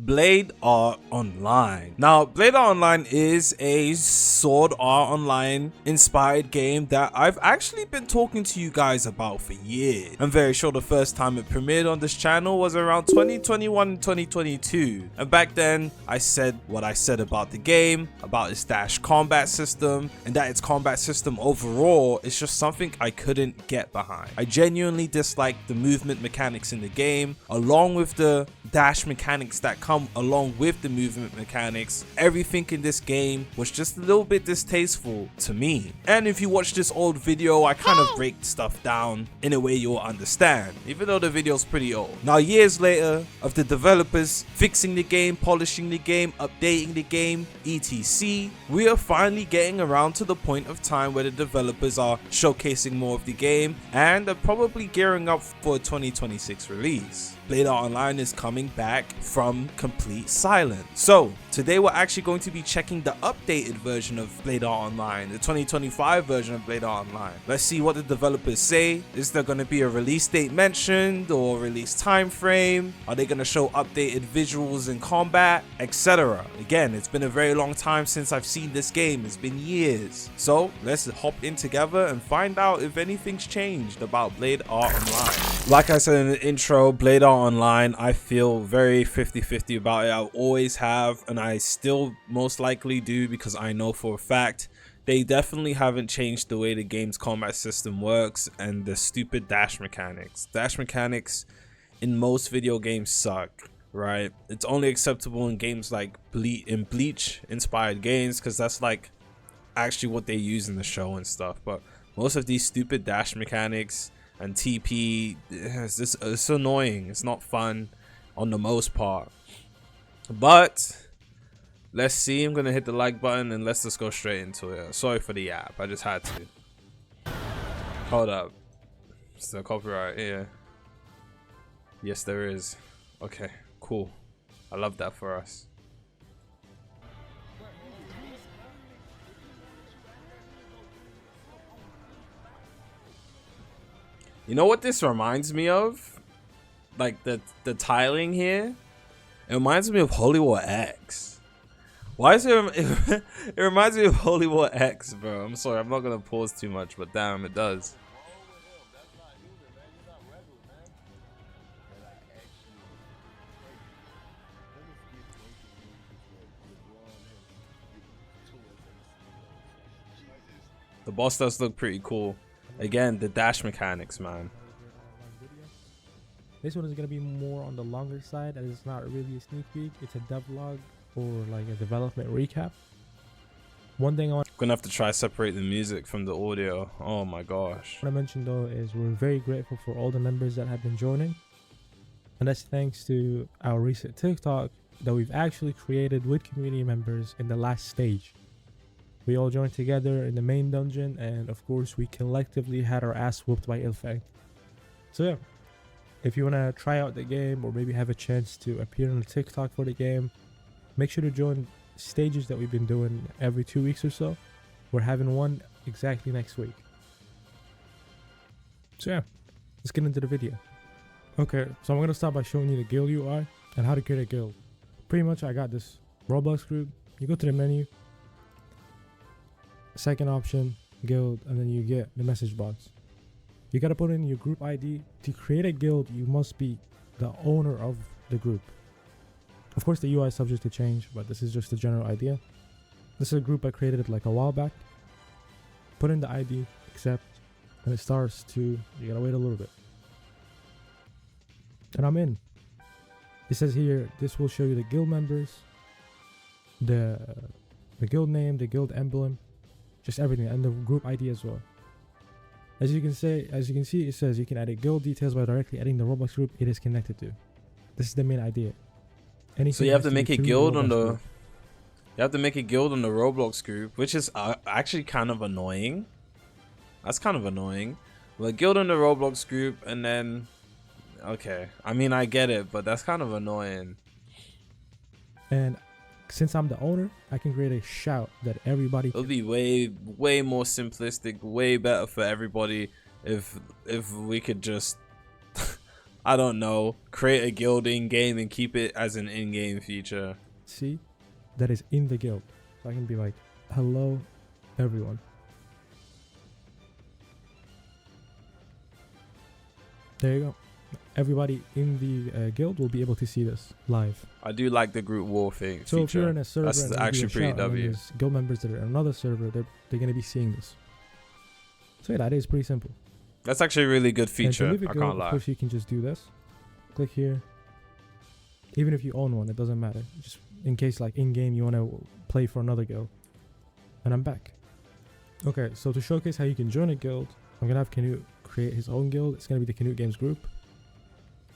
Blade Art Online. Now, Blade Art Online is a Sword Art Online inspired game that I've actually been talking to you guys about for years. I'm very sure the first time it premiered on this channel was around 2021 2022, and back then I said what I said about the game, about its dash combat system, and that its combat system overall is just something I couldn't get behind. I genuinely disliked the movement mechanics in the game, along with the dash mechanics that come along with the movement mechanics. Everything in this game was just a little bit distasteful to me. And if you watch this old video, I kind of break stuff down in a way you'll understand, even though the video's pretty old. Now, years later, of the developers fixing the game, polishing the game, updating the game, etc., we are finally getting around to the point of time where the developers are showcasing more of the game and are probably gearing up for a 2026 release. Blade Art Online is coming back from complete silence. So today we're actually going to be checking the updated version of Blade Art Online, the 2025 version of Blade Art Online. Let's see what the developers say. Is there going to be a release date mentioned or release time frame? Are they going to show updated visuals in combat, etc.? Again, it's been a very long time since I've seen this game. It's been years. So let's hop in together and find out if anything's changed about Blade Art Online. Like I said in the intro, Blade Art Online, I feel very 50-50 about it. I always have, and I still most likely do, because I know for a fact they definitely haven't changed the way the game's combat system works and the stupid dash mechanics. Dash mechanics in most video games suck, right? It's only acceptable in games like Bleach inspired games, because that's like actually what they use in the show and stuff. But most of these stupid dash mechanics and TP, it's annoying. It's not fun on the most part. But let's see. I'm gonna hit the like button and let's just go straight into it. Sorry for the app, I just had to. Hold up, it's the copyright here. Yes, there is. Okay, cool. I love that for us. You know what this reminds me of? Like the tiling here? It reminds me of revolveragz. Why is it? It reminds me of revolveragz, bro. I'm sorry, I'm not gonna pause too much, but damn, it does. The boss does look pretty cool. Again, the dash mechanics, man. This one is going to be more on the longer side, as it's not really a sneak peek. It's a devlog or like a development recap. One thing I want Gonna have to try separate the music from the audio. Oh my gosh. to mention though is we're very grateful for all the members that have been joining, and that's thanks to our recent TikTok that we've actually created with community members in the last stage. We all joined together in the main dungeon, and of course we collectively had our ass whooped by Ilfang. So yeah, if you want to try out the game or maybe have a chance to appear on the TikTok for the game, make sure to join stages that we've been doing every 2 weeks or so. We're having one exactly next week. So yeah, let's get into the video. Okay, so I'm going to start by showing you the guild UI and how to create a guild. Pretty much I got this Roblox group. You go to the menu, second option, guild, and then you get the message box. You gotta put in your group ID. To create a guild, you must be the owner of the group. Of course, the UI is subject to change, but this is just a general idea. This is a group I created like a while back. Put in the ID, accept, and it starts to, you gotta wait a little bit. And I'm in. It says here, this will show you the guild members, the guild name, the guild emblem, just everything, and the group ID as well. As you can see, it says you can edit guild details by directly adding the Roblox group it is connected to. This is the main idea. Anything so you have to make a guild on the. Group. You have to make a guild on the Roblox group, which is actually kind of annoying. That's kind of annoying. Well, guild on the Roblox group, and then, okay. I mean, I get it, but that's kind of annoying. And since I'm the owner, I can create a shout that everybody. It'll be way more simplistic, way better for everybody if we could just I don't know, create a guild in game and keep it as an in-game feature. See, that is in the guild. So I can be like, hello, everyone. There you go. Everybody in the guild will be able to see this live. I do like the group war thing. So if you're in a server, that's and actually pretty W. there's guild members that are in another server, they're going to be seeing this. So yeah, that is pretty simple. That's actually a really good feature. And to leave a I guild, can't lie. Of course, you can just do this. Click here. Even if you own one, it doesn't matter. Just in case, like in game, you want to play for another guild. And I'm back. Okay, so to showcase how you can join a guild, I'm gonna have Canute create his own guild. It's gonna be the Canute Games group,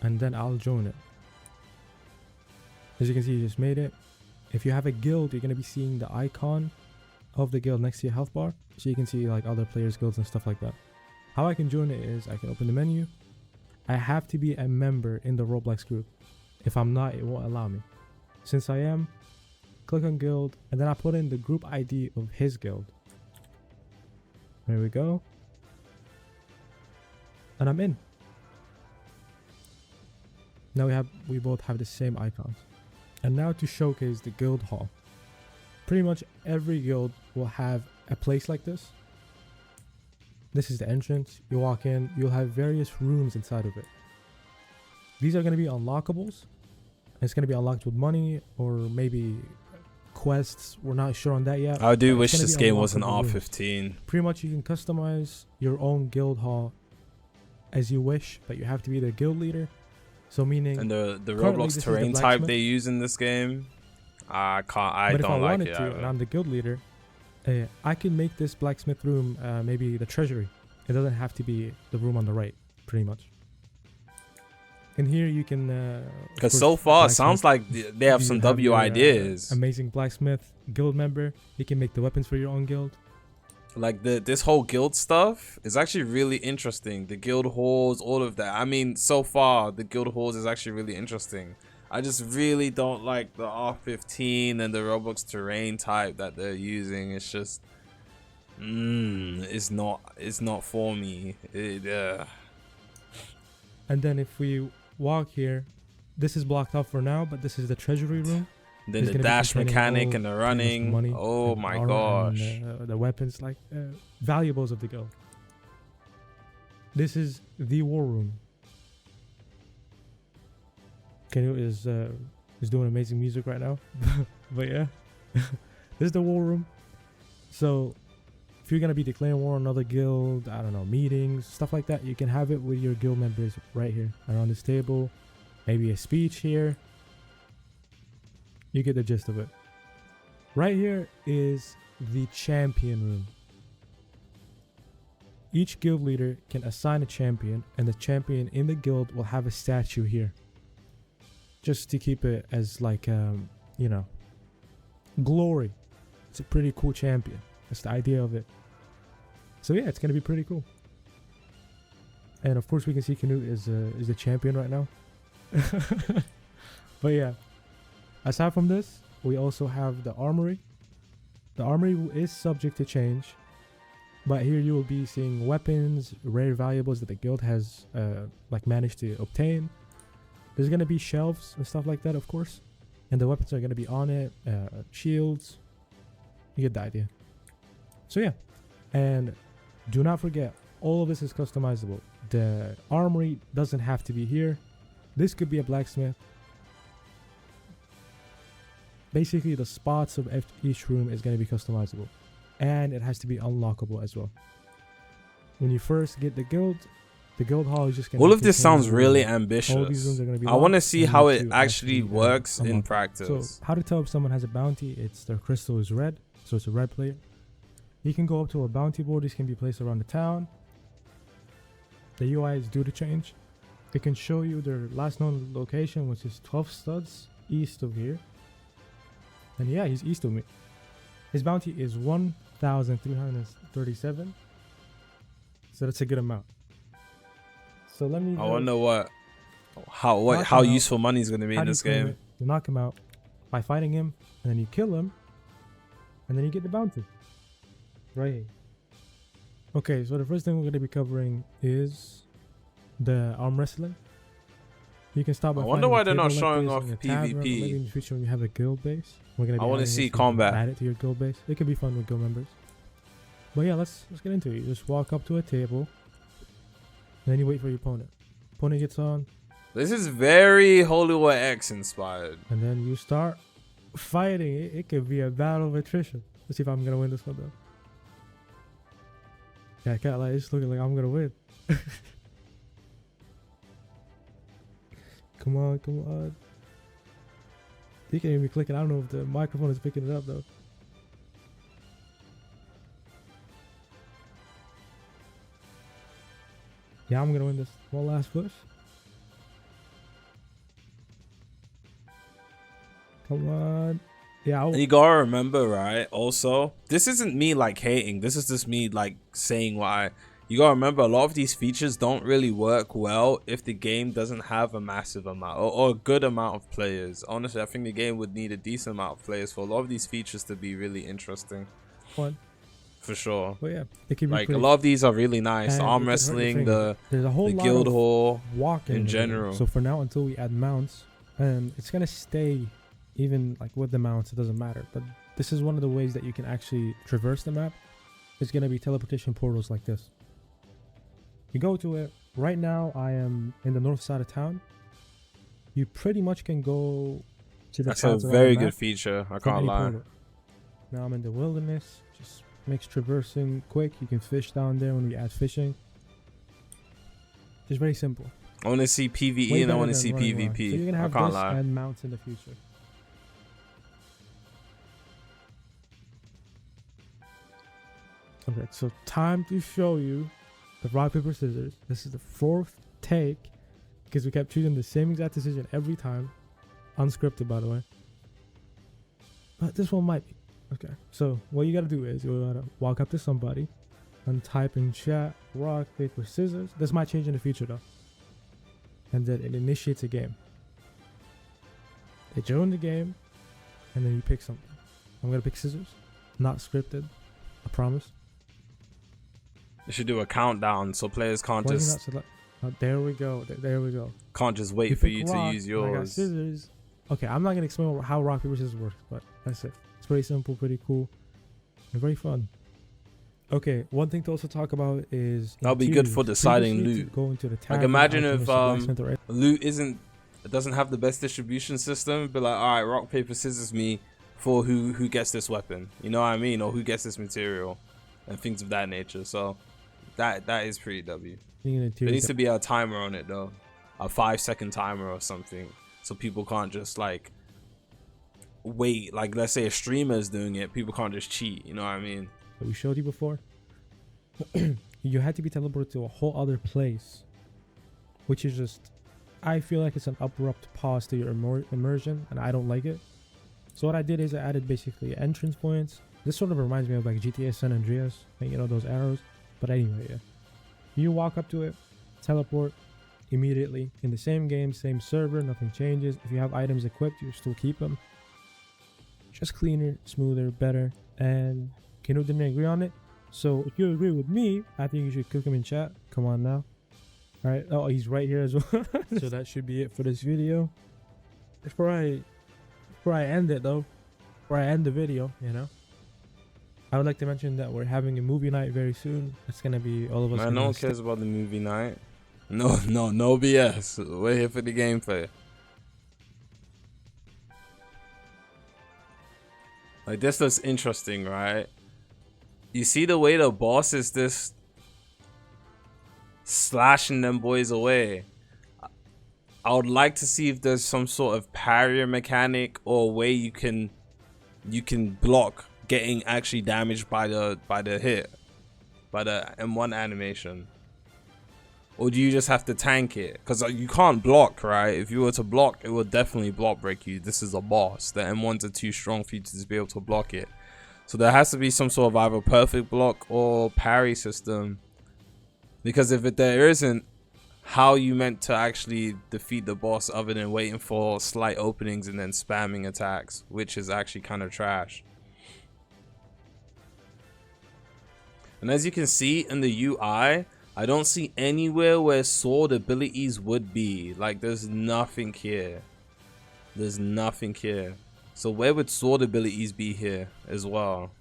and then I'll join it. As you can see, you just made it. If you have a guild, you're gonna be seeing the icon of the guild next to your health bar, so you can see like other players' guilds and stuff like that. How I can join it is I can open the menu. I have to be a member in the Roblox group. If I'm not, it won't allow me. Since I am, click on guild, and then I put in the group ID of his guild. There we go. And I'm in. Now we both have the same icons. And now to showcase the guild hall. Pretty much every guild will have a place like this. This is the entrance. You walk in, you'll have various rooms inside of it. These are going to be unlockables. It's going to be unlocked with money or maybe quests. We're not sure on that yet. I do wish this game was an R15. Pretty much you can customize your own guild hall as you wish, but you have to be the guild leader. So meaning, and the Roblox terrain type they use in this game, I don't like it. But if I wanted to, and I'm the guild leader, I can make this blacksmith room maybe the treasury. It doesn't have to be the room on the right, pretty much. And here you can... Because so far, it sounds like they have some W ideas. Amazing blacksmith, guild member. You can make the weapons for your own guild. Like this whole guild stuff is actually really interesting. The guild halls, all of that. I mean, so far, the guild halls is actually really interesting. I just really don't like the R15 and the Roblox terrain type that they're using. It's just... it's not for me. And then if we walk here, this is blocked off for now, but this is the treasury room. Then the dash mechanic and the running. Oh my gosh. And, the weapons, like valuables of the guild. This is the war room. Canute is doing amazing music right now. But yeah. This is the war room. So if you're gonna be declaring war on another guild, I don't know, meetings, stuff like that, you can have it with your guild members right here around this table. Maybe a speech here. You get the gist of it. Right here is the champion room. Each guild leader can assign a champion, and the champion in the guild will have a statue here. Just to keep it as like, you know, glory. It's a pretty cool champion. That's the idea of it. So yeah, it's gonna be pretty cool. And of course we can see Canute is the champion right now. But yeah. Aside from this, we also have the armory. The armory is subject to change, but here you will be seeing weapons, rare valuables that the guild has like managed to obtain. There's gonna be shelves and stuff like that, of course, and the weapons are gonna be on it. Shields, you get the idea. So yeah, and do not forget, all of this is customizable. The armory doesn't have to be here. This could be a blacksmith. Basically, the spots of each room is going to be customizable, and it has to be unlockable as well. When you first get the guild hall is just going to... All of this sounds really ambitious. All these rooms are going to be I want to see how it to actually works in practice. So, how to tell if someone has a bounty? It's their crystal is red, so it's a red player. You can go up to a bounty board. These can be placed around the town. The UI is due to change. It can show you their last known location, which is 12 studs east of here. And yeah, he's east of me. His bounty is 1,337. So that's a good amount. So let me... I wonder how useful money is going to be in this game. You knock him out by fighting him, and then you kill him, and then you get the bounty. Right here. Okay, so the first thing we're going to be covering is the arm wrestling. You can start by I wonder finding why a they're not table like showing this off in a tavern, or maybe PvP. in the future when you have a guild base. We're gonna be I want to adding see this, you can combat. Add it to your guild base. It could be fun with guild members. But yeah, let's get into it. You just walk up to a table, and then you wait for your opponent. Opponent gets on, This is very revolveragz inspired. and then you start fighting. It could be a battle of attrition. Let's see if I'm gonna win this one though. Yeah, I can't lie. It's looking like I'm gonna win. Come on, come on. You can't even be clicking. I don't know if the microphone is picking it up though. Yeah, I'm gonna win this. One last push. Come on. Yeah. And you gotta remember, right? Also, this isn't me like hating. This is just me like saying why. You gotta remember, a lot of these features don't really work well if the game doesn't have a massive amount or a good amount of players. Honestly, I think the game would need a decent amount of players for a lot of these features to be really interesting. Fun. For sure. But yeah, it can be Like, pretty. a lot of these are really nice. And Arm it could hurt your wrestling, finger. There's a whole the lot guild of hall walking in the game. general. So for now, until we add mounts, and it's gonna stay even like with the mounts, it doesn't matter. But this is one of the ways that you can actually traverse the map. It's gonna be teleportation portals like this. You go to it. Right now, I am in the north side of town. You pretty much can go to the That's a towns around very the map good feature. I from can't any lie. portal. Now I'm in the wilderness. Just makes traversing quick. You can fish down there when we add fishing. Just very simple. I want to see PvE Way and I better want to than see running around. So you're PvP. gonna I have can't this lie. and mounts in the future. Okay, so time to show you the rock paper scissors. This is the fourth take because we kept choosing the same exact decision every time, unscripted by the way. But this one might be. Okay, so what you gotta do is you gotta walk up to somebody and type in chat rock paper scissors. This might change in the future though. And then it initiates a game. They join the game, and then you pick something. I'm gonna pick scissors. Not scripted, I promise. They should do a countdown so players can't Why do you just not select? Oh, there we go. There we go. wait You for pick you rock, to use and I got yours. scissors. Okay, I'm not gonna explain how rock paper scissors works, but that's it. It's pretty simple, pretty cool, and very fun. Okay, one thing to also talk about is That'll be good for interiors. deciding Previously, to loot. go into the Like, tavern, imagine alchemist, if or blacksmith or loot doesn't have the best distribution system, but like, all right, rock paper scissors me for who gets this weapon, you know what I mean, or who gets this material and things of that nature. So that is pretty W. There needs to be a timer on it though, a 5-second timer or something, so people can't just like wait. Like, let's say a streamer is doing it, people can't just cheat, you know what I mean. that we showed you before. You had to be teleported to a whole other place, which is just, I feel like it's an abrupt pause to your immersion, and I don't like it. So what I did is I added basically entrance points. This sort of reminds me of like GTA San Andreas, and you know, those arrows. But anyway, yeah, you walk up to it, teleport immediately in the same game, same server, nothing changes. If you have items equipped, you still keep them. Just cleaner, smoother, better. And Keno didn't agree on it. So if you agree with me, I think you should click him in chat. Come on now. All right. Oh, he's right here as well. So that should be it for this video. Before I end it though, before I end the video, you know, I would like to mention that we're having a movie night very soon. It's gonna be all of us. Man, no one cares about the movie night. No BS. We're here for the gameplay. Like, this looks interesting, right? You see the way the boss is just slashing them boys away. I would like to see if there's some sort of parrier mechanic or way you can block getting actually damaged by the hit, by the M1 animation. Or do you just have to tank it? Because you can't block, right? If you were to block, it would definitely block break you. This is a boss. The M1s are too strong for you to just be able to block it. So there has to be some sort of either perfect block or parry system. Because if there isn't, how you meant to actually defeat the boss other than waiting for slight openings and then spamming attacks, which is actually kind of trash. And as you can see in the UI, I don't see anywhere where sword abilities would be. Like, there's nothing here. There's nothing here. So where would sword abilities be here as well?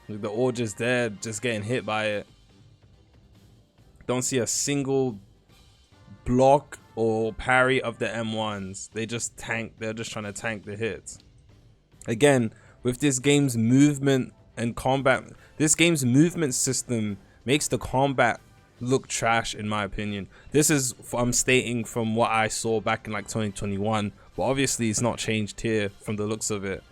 Like, they're all just there, just getting hit by it. Don't see a single block or parry of the M1s. They just tank. They're just trying to tank the hits. Again, with this game's movement and combat, this game's movement system makes the combat look trash, in my opinion. This is, I'm stating from what I saw back in like 2021, but obviously it's not changed here from the looks of it.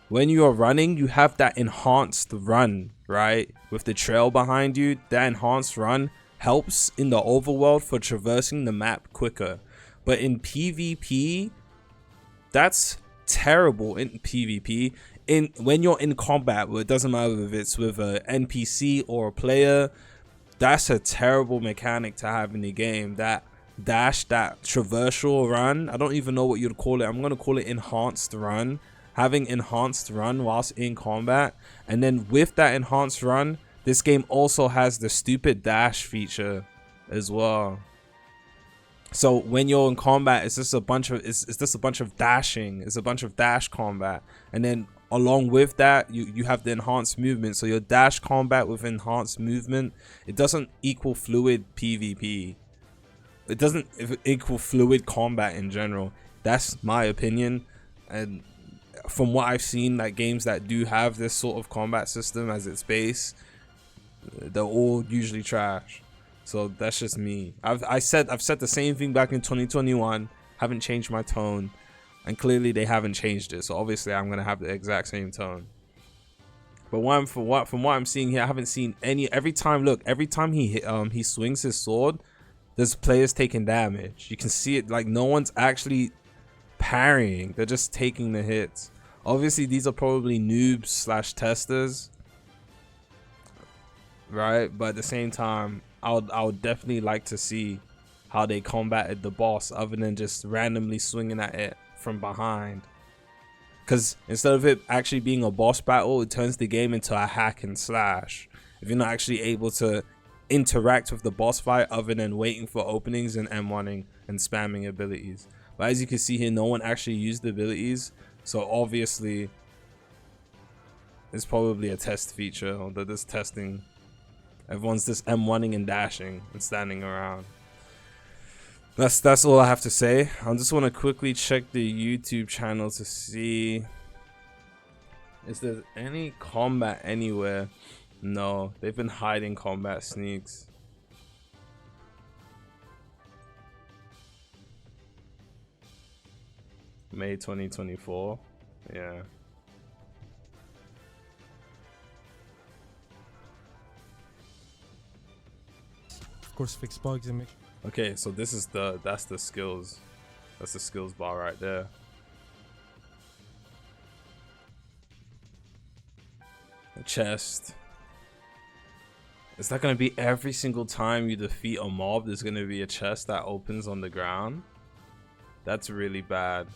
When you are running, you have that enhanced run, right? With the trail behind you, that enhanced run helps in the overworld for traversing the map quicker. But in PvP, that's terrible. In PvP, when you're in combat, well, it doesn't matter if it's with an NPC or a player, that's a terrible mechanic to have in the game. That dash, that traversal run, I don't even know what you'd call it. I'm gonna call it enhanced run. Having enhanced run whilst in combat, and then with that enhanced run, this game also has the stupid dash feature as well. So when you're in combat, it's just a bunch of dashing. It's a bunch of dash combat, and then along with that, you have the enhanced movement. So your dash combat with enhanced movement, it doesn't equal fluid PvP. It doesn't equal fluid combat in general. That's my opinion, and from what I've seen, like games that do have this sort of combat system as its base, they're all usually trash. So that's just me. I've said the same thing back in 2021. Haven't changed my tone, and clearly they haven't changed it. So obviously I'm gonna have the exact same tone. But from what I'm seeing here, I haven't seen any. Every time he swings his sword, there's players taking damage. You can see it. Like, no one's actually parrying. They're just taking the hits. Obviously these are probably noobs / testers, right? But at the same time, I would definitely like to see how they combated the boss other than just randomly swinging at it from behind. Because instead of it actually being a boss battle, it turns the game into a hack and slash. If you're not actually able to interact with the boss fight other than waiting for openings and M1ing and spamming abilities. But as you can see here, no one actually used the abilities. So obviously, it's probably a test feature, or they're just testing. Everyone's just M1ing and dashing and standing around. That's all I have to say. I just want to quickly check the YouTube channel to see is there any combat anywhere. No, they've been hiding combat sneaks. May 2024. Yeah. Of course, fix bugs and make. Okay, so this is that's the skills. That's the skills bar right there. The chest. Is that gonna be every single time you defeat a mob? There's gonna be a chest that opens on the ground. That's really bad.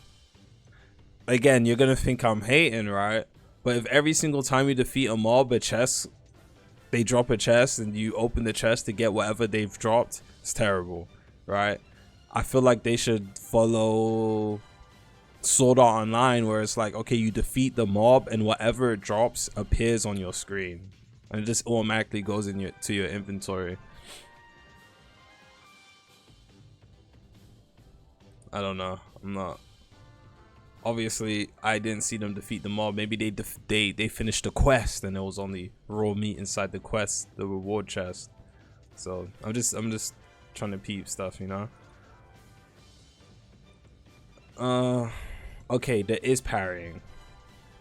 Again, you're gonna think I'm hating, right? But if every single time you defeat a mob, they drop a chest and you open the chest to get whatever they've dropped, it's terrible, right? I feel like they should follow Sword Art Online, where it's like, okay, you defeat the mob and whatever it drops appears on your screen, and it just automatically goes in to your inventory. I don't know. I'm not. Obviously, I didn't see them defeat the mob. Maybe they finished the quest and there was only raw meat inside the quest, the reward chest. So I'm just trying to peep stuff, you know. Okay, there is parrying.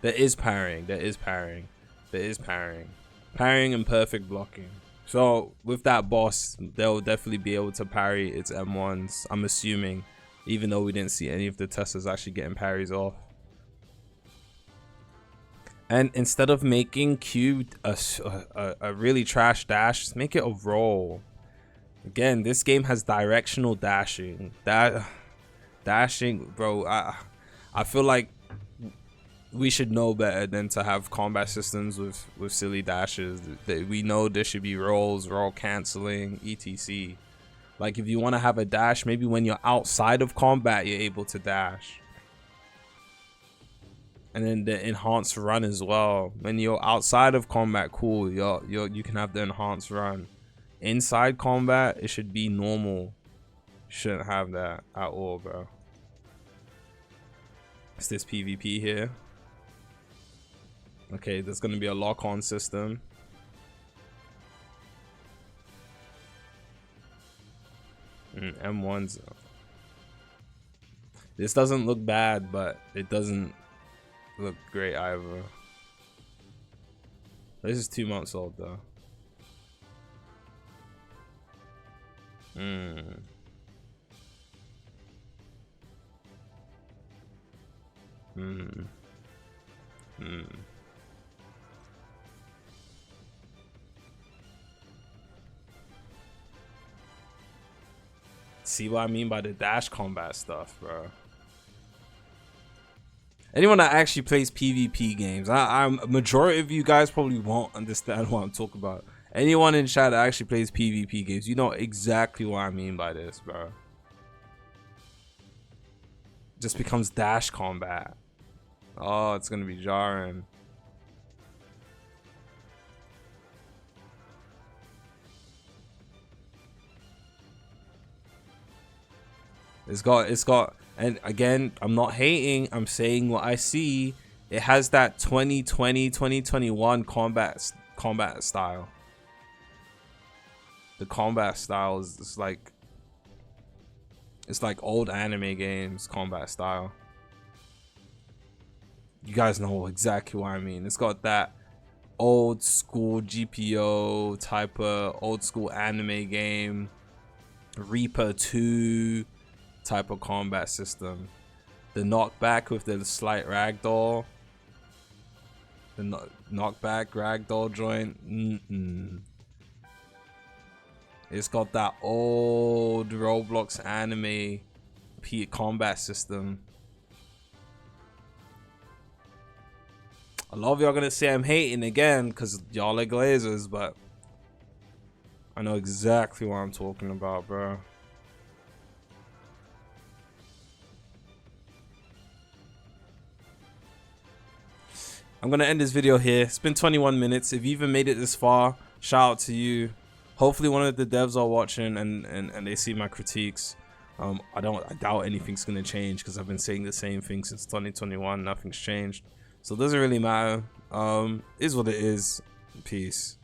There is parrying. There is parrying. There is parrying. Parrying and perfect blocking. So with that boss, they'll definitely be able to parry its M1s, I'm assuming. Even though we didn't see any of the testers actually getting parries off. And instead of making Q a really trash dash, just make it a roll. Again, this game has directional dashing. Dashing, bro. I feel like we should know better than to have combat systems with silly dashes. We know there should be rolls, roll canceling, etc. Like if you want to have a dash, maybe when you're outside of combat, you're able to dash. And then the enhanced run as well. When you're outside of combat, cool, you can have the enhanced run. Inside combat, it should be normal. Shouldn't have that at all, bro. It's this PvP here. Okay, there's gonna be a lock-on system. M1's. This doesn't look bad, but it doesn't look great either. This is 2 months old though. See what I mean by the dash combat stuff, bro. Anyone that actually plays PvP games, I'm majority of you guys probably won't understand what I'm talking about. Anyone in chat that actually plays PvP games, you know exactly what I mean by this, bro. Just becomes dash combat. Oh, it's gonna be jarring. It's got, and again, I'm not hating, I'm saying what I see. It has that 2020, 2021 combat style. The combat style is it's like old anime games combat style. You guys know exactly what I mean. It's got that old school GPO type of old school anime game, Reaper 2 type of combat system. The knockback with the slight ragdoll. The knockback ragdoll joint. It's got that old Roblox anime combat system. A lot of y'all gonna say I'm hating again because y'all are glazers, but I know exactly what I'm talking about, bro. I'm gonna end this video here. It's been 21 minutes. If you even made it this far, shout out to you. Hopefully one of the devs are watching and they see my critiques. I doubt anything's gonna change because I've been saying the same thing since 2021. Nothing's changed, so it doesn't really matter. Is what it is. Peace.